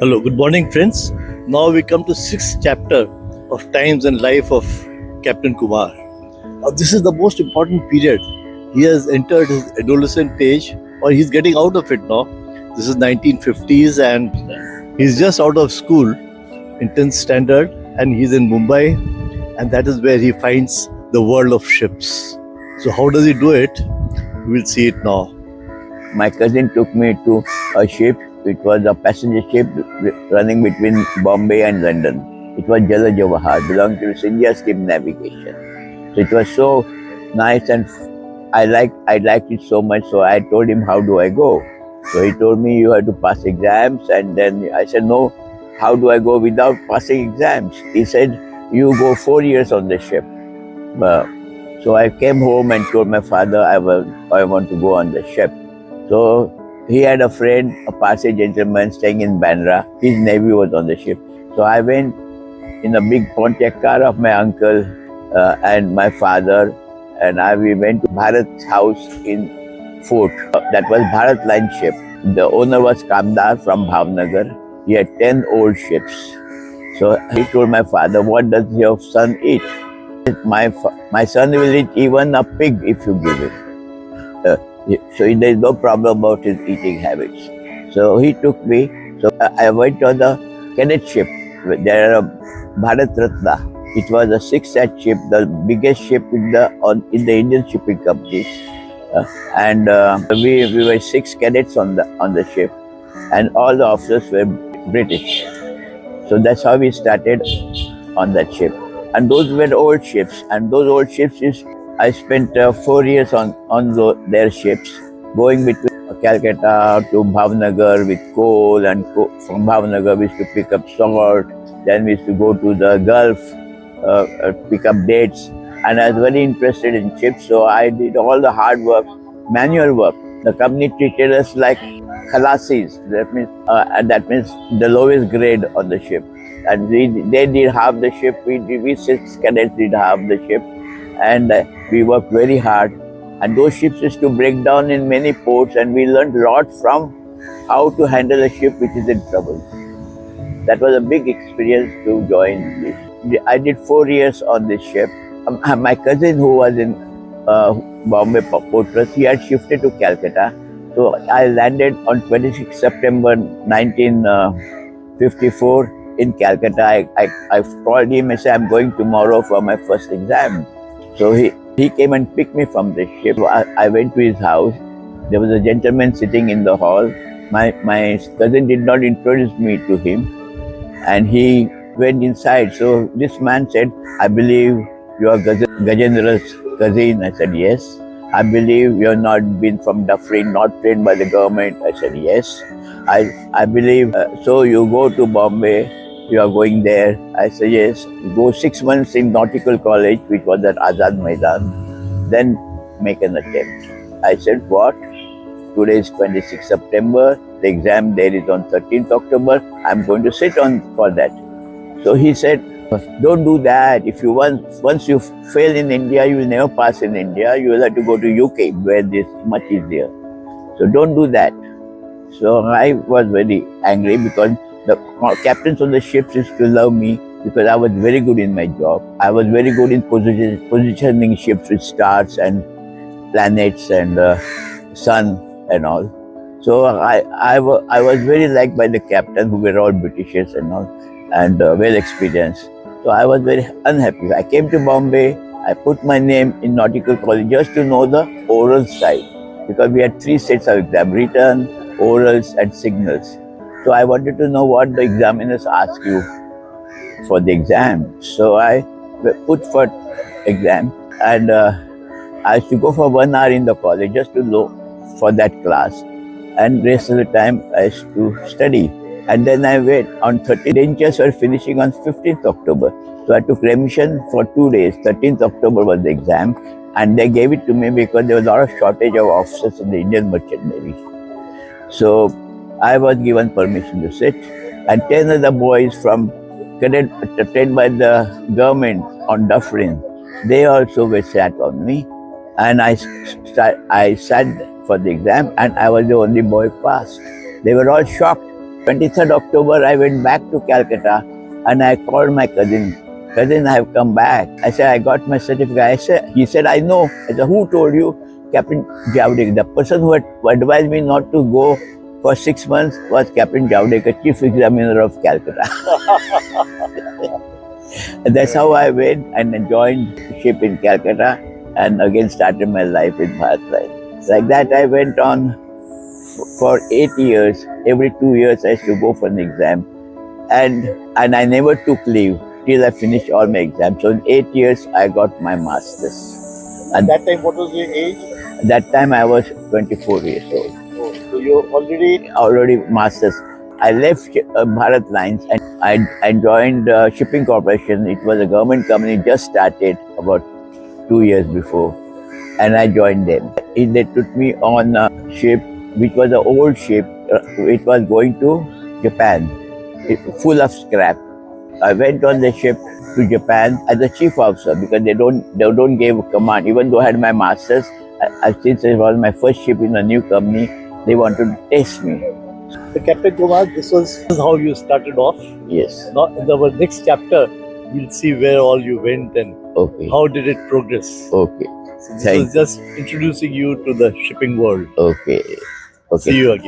Hello, good morning, friends. Now we come to sixth chapter of times and life of Captain Kumar. This is the most important period. He has entered his adolescent age, or he's getting out of it now. This is 1950s, and he's just out of school in 10th standard, and he's in Mumbai, and that is where he finds the world of ships. So how does he do it? We'll see it now. My cousin took me to a ship. It was a passenger ship running between Bombay and London. It was Jala Jawahar, belonging to India Ship Navigation. So it was so nice, and I liked it so much. So I told him, how do I go? So he told me, you have to pass exams. And then I said, no, how do I go without passing exams? He said, you go 4 years on the ship. So I came home and told my father I want to go on the ship. So he had a friend, a Parsi gentleman staying in Bandra. His navy was on the ship. So I went in a big Pontiac car of my uncle and my father, and we went to Bharat's house in Fort. That was Bharat Line ship. The owner was Kamdar from Bhavnagar. He had 10 old ships. So he told my father, what does your son eat? My son will eat even a pig if you give it. So there is no problem about his eating habits. So he took me. So I went on the cadet ship. There are Bharat Ratna. It was a 6-hatch ship, the biggest ship in the Indian shipping companies. And we were 6 cadets on the ship, and all the officers were British. So that's how we started on that ship. And those were old ships. And those old ships I spent 4 years on their ships, going between Calcutta to Bhavnagar with coal, and from Bhavnagar we used to pick up salt. Then we used to go to the Gulf, pick up dates. And I was very interested in ships, so I did all the hard work, manual work. The company treated us like khalasis. That means the lowest grade on the ship. And they did half the ship. We 6 cadets did half the ship. And we worked very hard, and those ships used to break down in many ports, and we learned a lot from how to handle a ship which is in trouble. That was a big experience to join this. I did 4 years on this ship. My cousin, who was in Bombay Port Trust, he had shifted to Calcutta. So I landed on 26 September 1954 in Calcutta. I called him and said, I'm going tomorrow for my first exam. So he came and picked me from the ship. I went to his house. There was a gentleman sitting in the hall. My cousin did not introduce me to him, and he went inside. So this man said, I believe you are Gajendra's cousin. I said, yes. I believe you have not been from Dufferin, not trained by the government. I said, yes. I believe, so you go to Bombay. You are going there. I said, yes. Go 6 months in Nautical College, which was at Azad Maidan. Then make an attempt. I said, what? Today is 26 September. The exam there is on 13th October. I'm going to sit on for that. So he said, don't do that. If you once you fail in India, you will never pass in India. You will have to go to UK, where this is much easier. So don't do that. So I was very angry, because the captains on the ships used to love me because I was very good in my job. I was very good in positioning ships with stars and planets and sun and all. So I was very liked by the captain, who were all Britishers and all, and well experienced. So I was very unhappy. I came to Bombay. I put my name in Nautical College just to know the oral side, because we had 3 sets of exam: written, orals, and signals. So I wanted to know what the examiners ask you for the exam. So I put for exam, and I used to go for 1 hour in the college just to know for that class, and rest of the time I used to study. And then I wait on 13th. Dentures were finishing on 15th October. So I took remission for 2 days. 13th October was the exam, and they gave it to me because there was a lot of shortage of officers in the Indian Merchant Navy. So I was given permission to sit, and 10 other boys from cadet trained by the government on Dufferin, they also were sat on me, and I sat for the exam, and I was the only boy passed. They were all shocked. 23rd October, I went back to Calcutta and I called my cousin. Cousin, I have come back. I said, I got my certificate. He said, I know. I said, who told you? Captain Javadekar. The person who had advised me not to go for 6 months was Captain Javadekar, Chief Examiner of Calcutta. And that's how I went and joined ship in Calcutta and again started my life in Bharat Line. Like that, I went on for 8 years. Every 2 years, I used to go for an exam. And I never took leave till I finished all my exams. So in 8 years, I got my master's. At that time, what was your age? At that time, I was 24 years old. Oh, so you're Already master's. I left Bharat Lines and I joined Shipping Corporation. It was a government company, just started about 2 years before. And I joined them. They took me on a ship, which was an old ship. It was going to Japan, full of scrap. I went on the ship to Japan as a chief officer because they don't give command. Even though I had my masters, since it was my first ship in a new company, they wanted to test me. So Captain Kumar, this is how you started off. Yes. Now in our next chapter, we'll see where all you went and Okay. how did it progress. Okay. So this Thank was just introducing you to the shipping world. Okay. Okay. See you again.